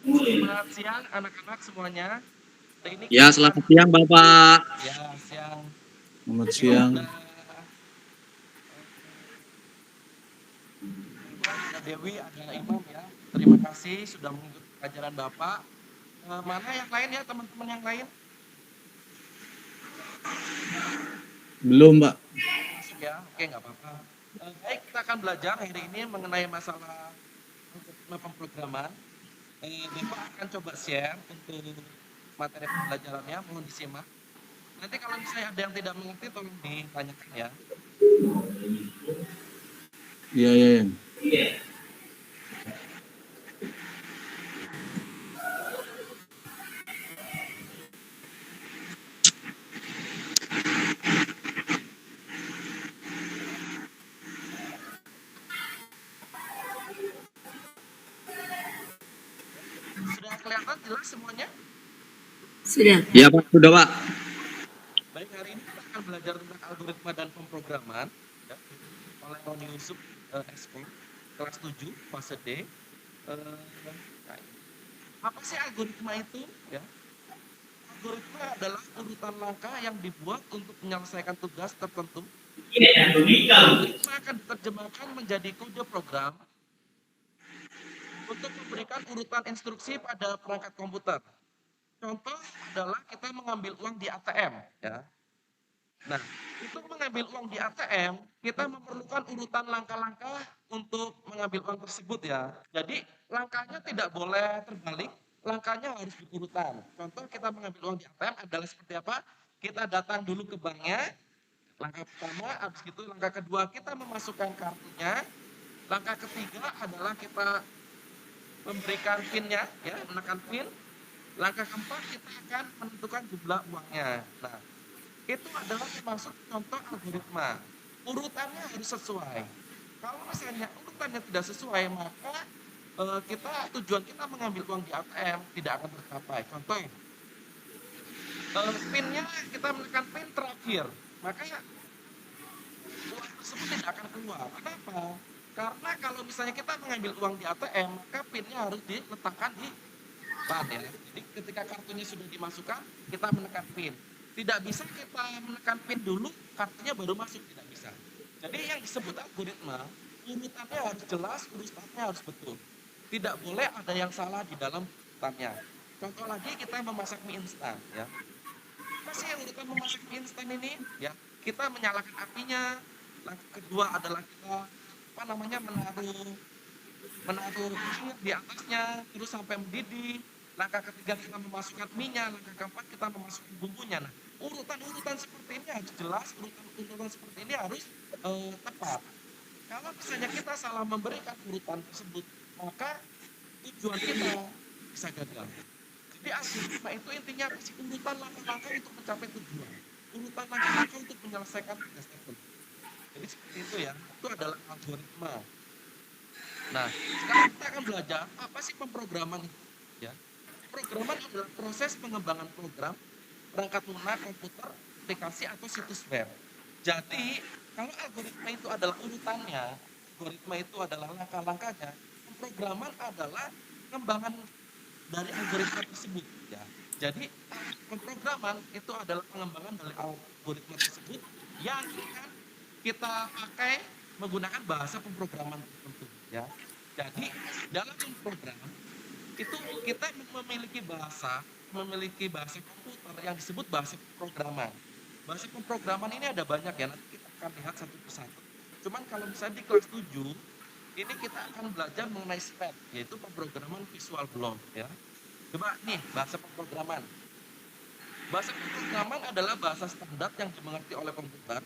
Selamat siang anak-anak semuanya. Hari ini Ya, kita akan selamat siang Bapak. siang. Selamat Ini siang. ada Iwan, ada Dewi, ada Imam ya. Terima kasih sudah mengikuti pelajaran Bapak. Mana yang lain ya teman-teman yang lain? Belum, Pak. Masuk ya, oke nggak apa-apa. Baik, kita akan belajar hari ini mengenai masalah pemrograman. Bapak akan coba share untuk materi pembelajarannya, mohon disimak. Nanti kalau misalnya ada yang tidak mengerti, tolong ditanyakan ya. Iya. Sudah kelihatan jelas semuanya? Sudah. Ya Pak, sudah Pak. Baik, hari ini kita akan belajar tentang algoritma dan pemrograman ya, oleh Roni Yusuf Expo, kelas 7, fase D. Apa sih algoritma itu? Ya, algoritma adalah urutan langkah yang dibuat untuk menyelesaikan tugas tertentu. Algoritma akan diterjemahkan menjadi kode program untuk memberikan urutan instruksi pada perangkat komputer. Contoh adalah kita mengambil uang di ATM, ya. Nah, untuk mengambil uang di ATM, kita memerlukan urutan langkah-langkah untuk mengambil uang tersebut ya. Jadi, langkahnya tidak boleh terbalik, langkahnya harus berurutan. Contoh kita mengambil uang di ATM adalah seperti apa? Kita datang dulu ke banknya, langkah pertama, habis itu langkah kedua kita memasukkan kartunya, langkah ketiga adalah kita memberikan PIN-nya, ya, menekan PIN. Langkah keempat kita akan menentukan jumlah uangnya. Nah, itu adalah termasuk contoh algoritma. Urutannya harus sesuai. Kalau misalnya urutannya tidak sesuai, maka tujuan kita mengambil uang di ATM tidak akan tercapai. Contoh, PIN-nya kita menekan PIN terakhir, maka uang tersebut tidak akan keluar. Kenapa? Karena kalau misalnya kita mengambil uang di ATM, maka PIN-nya harus diletakkan di ban ya. Jadi ketika kartunya sudah dimasukkan, kita menekan PIN. Tidak bisa kita menekan PIN dulu, kartunya baru masuk, tidak bisa. Jadi yang disebut algoritma, urutannya harus jelas, urutannya harus betul. Tidak boleh ada yang salah di dalam urutannya. Contoh lagi kita memasak mie instan ya. Apa sih urutan memasak mie instan ini? Ya, kita menyalakan apinya. Langkah kedua adalah kita menaruh air di atasnya terus sampai mendidih. Langkah ketiga kita memasukkan minyak, langkah keempat kita memasukkan bumbunya. Nah, urutan-urutan seperti ini harus jelas, urutan-urutan seperti ini harus tepat. Kalau misalnya kita salah memberikan urutan tersebut, maka tujuan kita bisa gagal. Jadi algoritma itu intinya urutan langkah-langkah untuk mencapai tujuan. Urutan langkah-langkah untuk menyelesaikan tugas tertentu. Jadi seperti itu ya, itu adalah algoritma. Nah, sekarang kita akan belajar apa sih pemrograman itu. Ya, pemrograman adalah proses pengembangan program, perangkat lunak, komputer, aplikasi atau situs web. Jadi, kalau algoritma itu adalah urutannya, algoritma itu adalah langkah-langkahnya, pemrograman adalah pengembangan dari algoritma tersebut. Ya, jadi pemrograman itu adalah pengembangan dari algoritma tersebut yang akan kita pakai menggunakan bahasa pemrograman tertentu ya. Jadi dalam program itu kita memiliki bahasa komputer yang disebut bahasa pemrograman. Bahasa pemrograman ini ada banyak ya, nanti kita akan lihat satu persatu. Cuman kalau misalnya di kelas 7 ini kita akan belajar mengenai SPED, yaitu pemrograman visual block ya. Coba nih bahasa pemrograman. Bahasa pemrograman adalah bahasa standar yang dimengerti oleh komputer,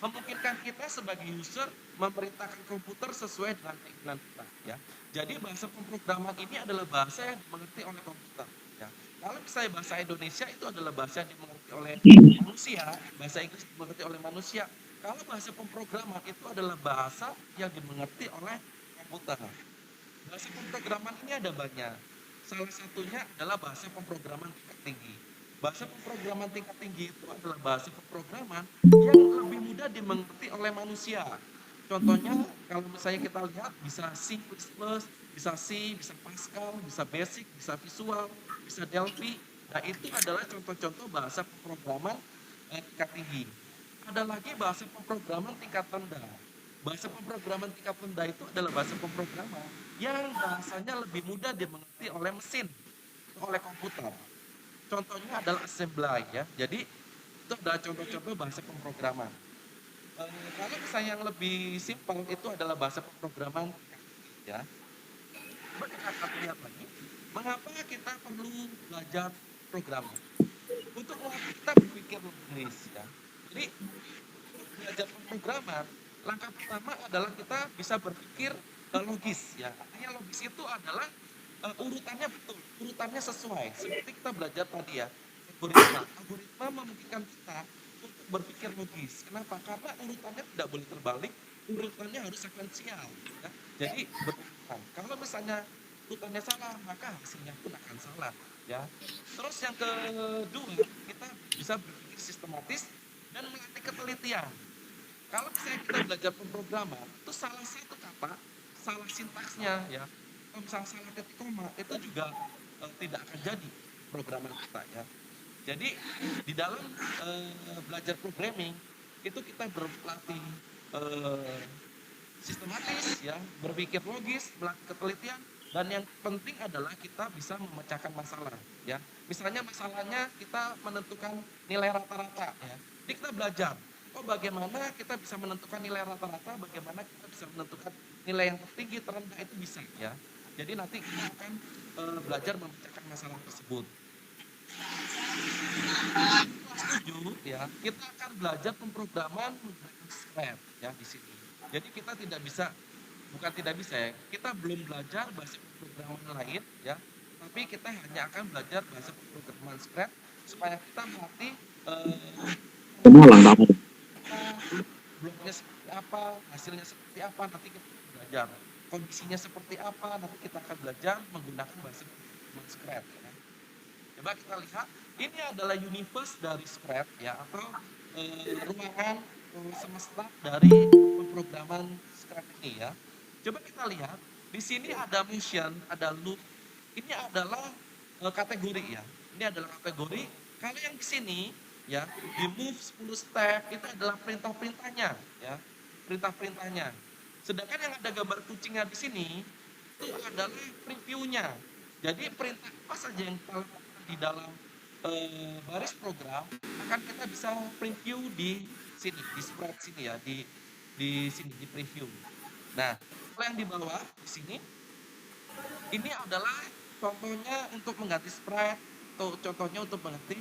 memungkinkan kita sebagai user memerintahkan komputer sesuai dengan keinginan kita ya. Jadi bahasa pemrograman ini adalah bahasa yang dimengerti oleh komputer ya. Kalau misalnya bahasa Indonesia itu adalah bahasa yang dimengerti oleh manusia, bahasa Inggris dimengerti oleh manusia. Kalau bahasa pemrograman itu adalah bahasa yang dimengerti oleh komputer. Bahasa pemrograman ini ada banyak. Salah satunya adalah bahasa pemrograman tingkat tinggi. Bahasa pemrograman tingkat tinggi itu adalah bahasa pemrograman yang lebih mudah dimengerti oleh manusia. Contohnya, kalau misalnya kita lihat bisa C++, Bisa C, bisa Pascal, bisa Basic, bisa Visual, bisa Delphi. Nah, itu adalah contoh-contoh bahasa pemrograman tingkat tinggi. Ada lagi bahasa pemrograman tingkat rendah. Bahasa pemrograman tingkat rendah itu adalah bahasa pemrograman yang bahasanya lebih mudah dimengerti oleh mesin, oleh komputer. Contohnya adalah assembly ya. Jadi itu adalah contoh-contoh bahasa pemrograman. Kalau misalnya yang lebih simpel itu adalah bahasa pemrograman ya. Coba kita akan lihat lagi, mengapa kita perlu belajar programming? Untuk kita berpikir logis ya. Jadi belajar pemrograman, langkah pertama adalah kita bisa berpikir logis ya. Artinya logis itu adalah urutannya betul, urutannya sesuai. Seperti kita belajar tadi ya, algoritma. Algoritma memungkinkan kita untuk berpikir logis. Kenapa? Karena urutannya tidak boleh terbalik, urutannya harus sekuensial. Ya. Jadi berurutan. Kalau misalnya urutannya salah, maka hasilnya pun akan salah. Ya. Terus yang kedua, kita bisa berpikir sistematis dan melatih ketelitian. Kalau misalnya kita belajar pemrograman, itu salah satu kata, salah sintaksnya ya, kalau misalnya salah ketik koma, itu juga tidak akan jadi programan kita ya. Jadi di dalam belajar programming itu kita berlatih sistematis ya, berpikir logis, melatih ketelitian, dan yang penting adalah kita bisa memecahkan masalah ya. Misalnya masalahnya kita menentukan nilai rata-rata ya. Jadi kita belajar, oh bagaimana kita bisa menentukan nilai rata-rata, bagaimana kita bisa menentukan nilai yang tertinggi, terendah, itu bisa ya. Jadi nanti kita akan belajar memecahkan masalah tersebut. Setuju ya, kita akan belajar pemrograman menggunakan Scratch ya di sini. Jadi kita tidak bisa, bukan tidak bisa ya, kita belum belajar bahasa pemrograman lain ya, tapi kita hanya akan belajar bahasa pemrograman Scratch supaya kita melatih bloknya seperti apa, hasilnya seperti apa, nanti kita belajar. Kondisinya seperti apa, nanti kita akan belajar menggunakan bahasa pemrograman Scratch ya. Coba kita lihat, ini adalah universe dari Scratch ya, atau ruangan semesta dari pemrograman Scratch ini ya. Coba kita lihat, di sini ada motion, ada loop. Ini adalah kategori ya. Ini adalah kategori. Kalau yang di sini ya, di move 10 step itu adalah perintah-perintahnya ya. Perintah-perintahnya. Sedangkan yang ada gambar kucingnya di sini itu adalah previewnya. Jadi perintah apa saja yang kita lakukan di dalam baris program akan kita bisa preview di sini, di spread sini ya, di sini di preview. Nah, kalau yang di bawah di sini ini adalah contohnya untuk mengganti spread atau contohnya untuk mengganti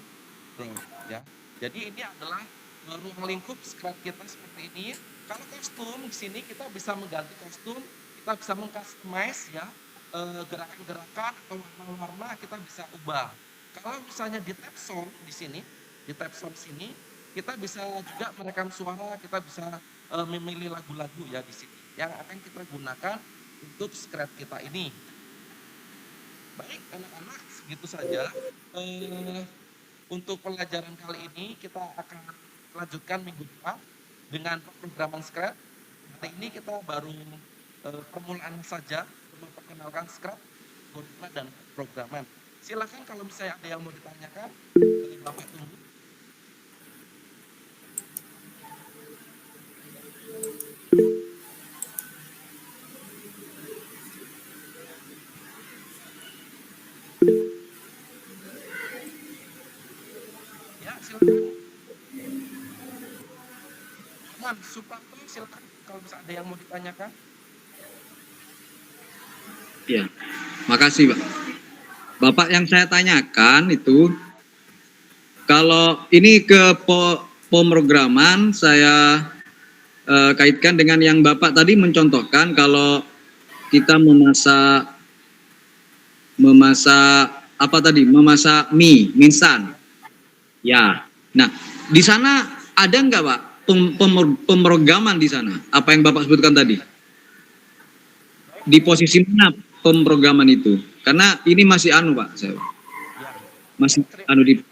growth ya. Jadi ini adalah ruang lingkup spread kita seperti ini. Kalau kostum di sini kita bisa mengganti kostum, kita bisa mengcustomize ya, gerakan-gerakan atau warna-warna kita bisa ubah. Kalau misalnya di tab sound di sini, di tab sound sini kita bisa juga merekam suara, kita bisa memilih lagu-lagu ya di sini yang akan kita gunakan untuk script kita ini. Baik anak-anak, segitu saja untuk pelajaran kali ini. Kita akan lanjutkan minggu depan dengan pemrograman Scratch. Hari ini kita baru permulaan saja memperkenalkan Scratch, algoritma dan programan. Silakan kalau misalnya ada yang mau ditanyakan, Bapak tunggu. Ya, silakan. Man, Suparto, silakan kalau misalnya ada yang mau ditanyakan. Ya, makasih Pak. Bapak yang saya tanyakan itu, kalau ini ke pemrograman, saya kaitkan dengan yang Bapak tadi mencontohkan kalau kita memasak apa tadi? Memasak mie, instan. Ya. Nah, di sana ada nggak Pak pemrograman di sana? Apa yang Bapak sebutkan tadi? Di posisi mana pemrograman itu? Karena ini masih Pak, saya. Ya. Masih di.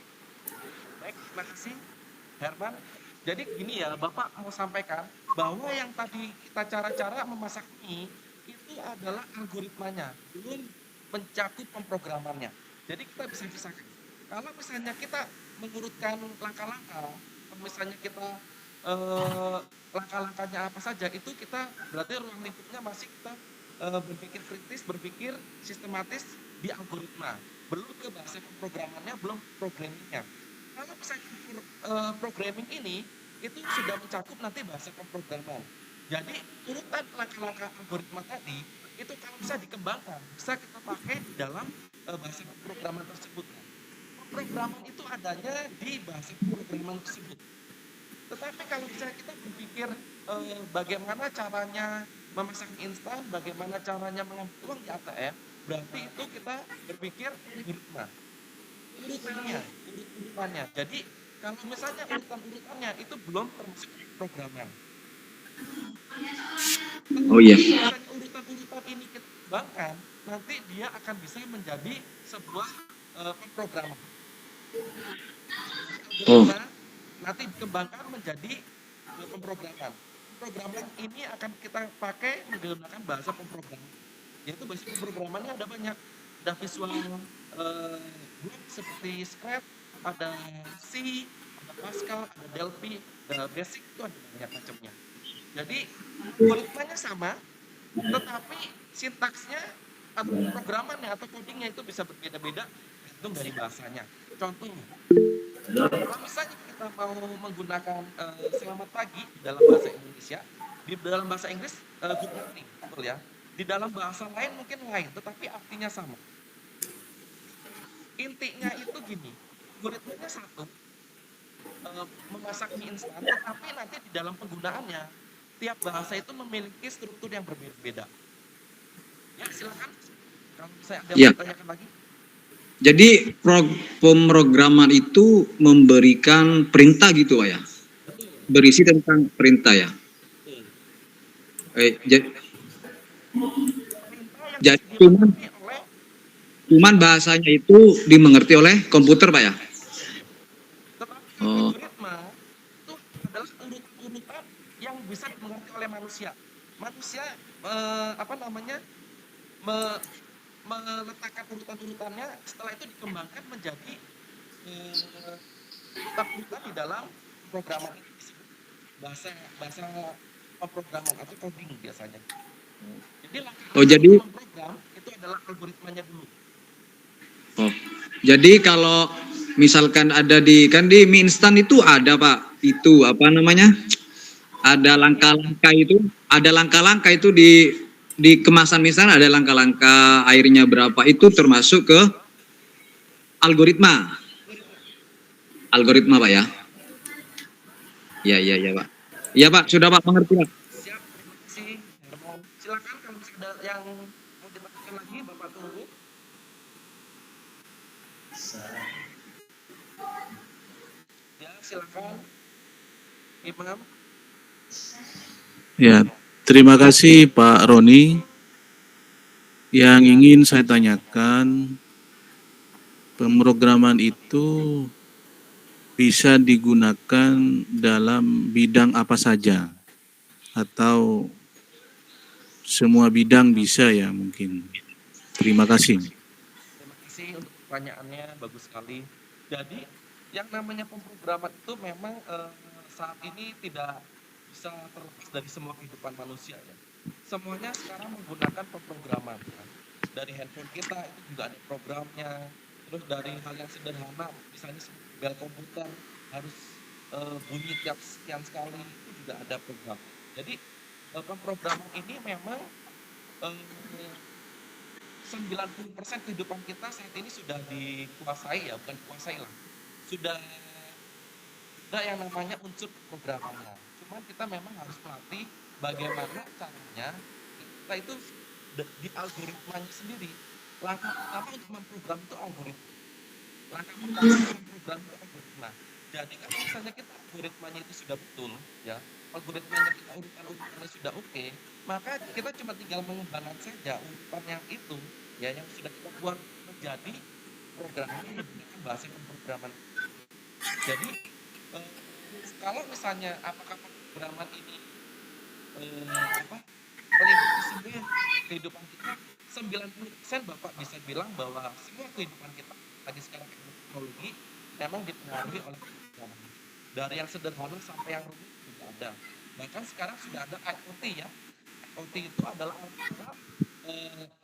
Baik, terima kasih Herman. Jadi gini ya, Bapak mau sampaikan bahwa yang tadi kita cara-cara memasak mie itu itu adalah algoritmanya, belum mencakup pemrogramannya. Jadi kita bisa pisahkan. Kalau misalnya kita mengurutkan langkah-langkah, kalau misalnya kita eh, langkah-langkahnya apa saja, itu kita berarti ruang lingkupnya masih kita berpikir kritis, berpikir sistematis di algoritma. Belum ke bahasa pemrogramannya, belum programmingnya. Kalau misalnya programming ini itu sudah mencakup nanti bahasa pemrograman. Jadi urutan langkah-langkah algoritma tadi itu kalau bisa dikembangkan, bisa kita pakai di dalam bahasa pemrograman tersebut. Pemrograman itu adanya di bahasa pemrograman tersebut. Tetapi kalau misalnya kita berpikir bagaimana caranya memasang instan, bagaimana caranya mengambil uang di ATM, berarti itu kita berpikir algoritma. Urutannya. Jadi kalau misalnya urutan-urutannya itu belum termasuk programan. Oh iya. Misalnya urutan-urutan ini kita kembangkan, nanti dia akan bisa menjadi sebuah pemrograman. Oh. Nanti dikembangkan menjadi pemrograman. Pemrograman ini akan kita pakai menggunakan bahasa pemrograman. Yaitu bahasa pemrogramannya ada banyak. Ada visual block seperti Scratch, ada C, ada Pascal, ada Delphi, ada Basic, itu ada banyak macamnya. Jadi algoritmanya sama, tetapi sintaksnya atau pemrogramannya atau codingnya itu bisa berbeda-beda tergantung dari bahasanya. Contoh, kalau misalnya kita mau menggunakan selamat pagi di dalam bahasa Indonesia, di dalam bahasa Inggris good morning, betul ya. Di dalam bahasa lain mungkin lain, tetapi artinya sama. Intinya itu gini, algoritmanya satu, memasak mie instan, tetapi nanti di dalam penggunaannya, tiap bahasa itu memiliki struktur yang berbeda-beda. Ya, silakan. Kalau saya ada Ya. yang tanyakan lagi. Jadi pemrograman itu memberikan perintah gitu Pak ya? Berisi tentang perintah ya? Jadi cuman bahasanya itu dimengerti oleh komputer Pak ya? Tetapi Oh. algoritma itu adalah urutan yang bisa dimengerti oleh manusia. Manusia meletakkan urutan-urutannya, setelah itu dikembangkan menjadi urutan di dalam programan ini disebut bahasa pemrograman atau coding biasanya. Jadi jadi program itu adalah algoritmanya dulu. Oh, jadi kalau misalkan ada di mie instan itu ada Pak, itu apa namanya? Ada langkah-langkah itu di kemasan mie instan ada langkah-langkah airnya berapa itu termasuk ke algoritma. Algoritma Pak ya? Iya Pak. Iya Pak, sudah Pak mengerti Pak. Siap, terima kasih. Silakan kalau misalnya ada yang mau ditanyakan lagi, Bapak tunggu. Ya, silakan. Imam. Ya, terima kasih Pak Roni. Yang ingin saya tanyakan, pemrograman itu bisa digunakan dalam bidang apa saja? Atau semua bidang bisa ya mungkin? Terima kasih. Terima kasih untuk pertanyaannya, bagus sekali. Jadi, yang namanya pemrograman itu memang saat ini tidak bisa terlepas dari semua kehidupan manusia ya. Semuanya sekarang menggunakan pemrograman. Kan. Dari handphone kita itu juga ada programnya. Terus dari hal yang sederhana, misalnya bel komputer harus bunyi tiap sekian sekali, itu juga ada program. Jadi pemrograman ini memang 90% kehidupan kita saat ini sudah dikuasai ya, bukan dikuasai lah. Sudah ada yang namanya unsur programnya. Cuman kita memang harus melatih bagaimana caranya kita itu di algoritmanya sendiri. Langkah pertama untuk memprogram itu algoritma. Langkah pertama untuk memprogram itu algoritma. Jadi kalau misalnya kita algoritmanya itu sudah betul, ya, algoritmanya kita urutan-urutannya sudah oke, maka kita cuma tinggal mengembangkan saja urutan yang itu, ya, yang sudah kita buat menjadi programnya menggunakan bahasa pemrograman. Jadi kalau misalnya apakah pemrograman ini mengikuti semua kehidupan kita 90% Bapak bisa bilang bahwa semua kehidupan kita lagi sekarang teknologi memang dipengaruhi oleh pemrograman. Dari yang sederhana sampai yang rumit sudah ada. Bahkan sekarang sudah ada IoT ya. IoT itu adalah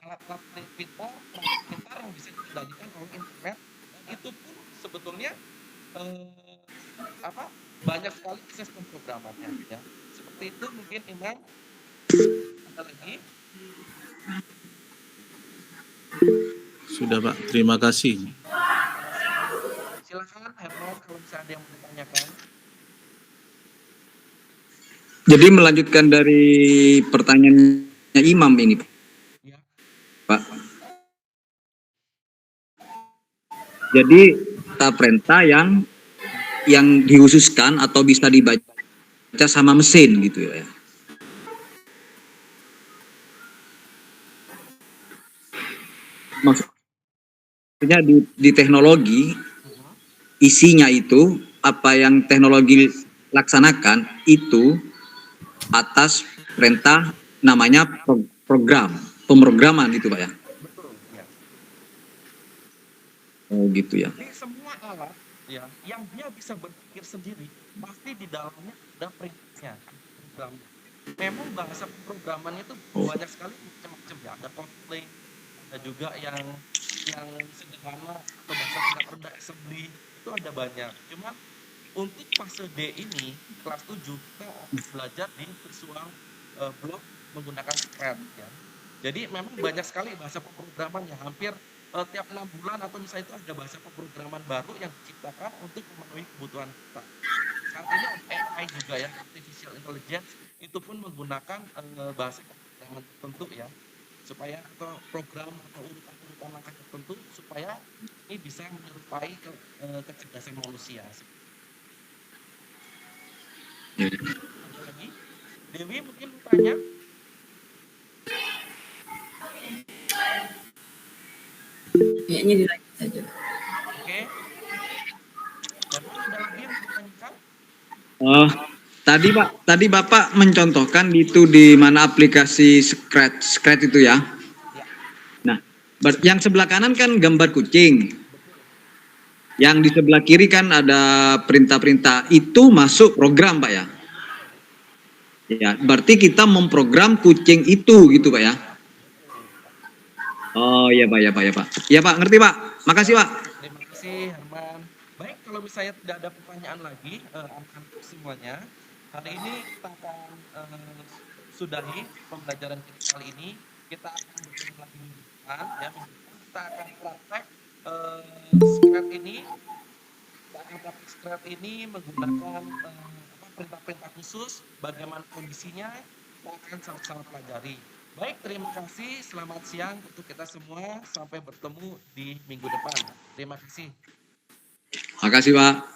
alat-alat pintar, perangkat pintar yang bisa dikendalikan oleh internet. Dan itu pun sebetulnya eh, apa banyak sekali akses pemrogramannya ya. Seperti itu mungkin Iman. Ada lagi? Sudah Pak, terima kasih. Silakan Herman kalau misalnya ada yang mau ditanyakan. Jadi melanjutkan dari pertanyaannya Imam ini, Ya. Pak. Jadi perintah yang dikhususkan atau bisa dibaca sama mesin gitu ya. Maksudnya di teknologi isinya itu apa yang teknologi laksanakan itu atas perintah namanya pemrograman gitu Pak ya. Betul ya. Oh gitu ya. Di semua alat ya yang dia bisa berpikir sendiri pasti di dalamnya ada perintahnya, programnya. Memang bahasa pemrogramannya itu banyak sekali macam-macam ya. Ada Kotlin, ada juga yang sederhana atau bahasa tingkat rendah assembly itu ada banyak. Cuman untuk fase D ini kelas 7 kita akan belajar di visual block menggunakan Scratch ya. Jadi memang banyak sekali bahasa pemrograman ya, hampir tiap 6 bulan atau misalnya itu ada bahasa pemrograman baru yang diciptakan untuk memenuhi kebutuhan kita. Saat ini ada AI juga ya, artificial intelligence itu pun menggunakan bahasa pemrograman tertentu ya, supaya atau program atau urutan-urutan langkah tertentu supaya ini bisa menyerupai kecerdasan manusia. Ada lagi? Dewi mungkin mau tanya? Kayaknya dilanjut saja. Oke. Herman ada lagi yang mau ditanyakan? Oh, tadi Bapak mencontohkan itu di mana aplikasi Scratch itu ya. Ya. Nah, yang sebelah kanan kan gambar kucing. Yang di sebelah kiri kan ada perintah-perintah. Itu masuk program Pak ya. Ya, berarti kita memprogram kucing itu gitu Pak ya. Oh iya Pak, ya Pak, ya Pak. Ya Pak, ngerti Pak. Makasih Pak. Terima kasih Herman. Baik, kalau misalnya tidak ada pertanyaan lagi, anak-anak semuanya, hari ini kita akan sudahi pembelajaran kita kali ini. Kita akan bertemu lagi minggu depan, ya. Minggu depan kita akan praktek Scratch ini. Kita akan praktek Scratch ini menggunakan perintah-perintah khusus, bagaimana kondisinya, kita akan sama-sama pelajari. Baik, terima kasih. Selamat siang untuk kita semua. Sampai bertemu di minggu depan. Terima kasih. Makasih Pak.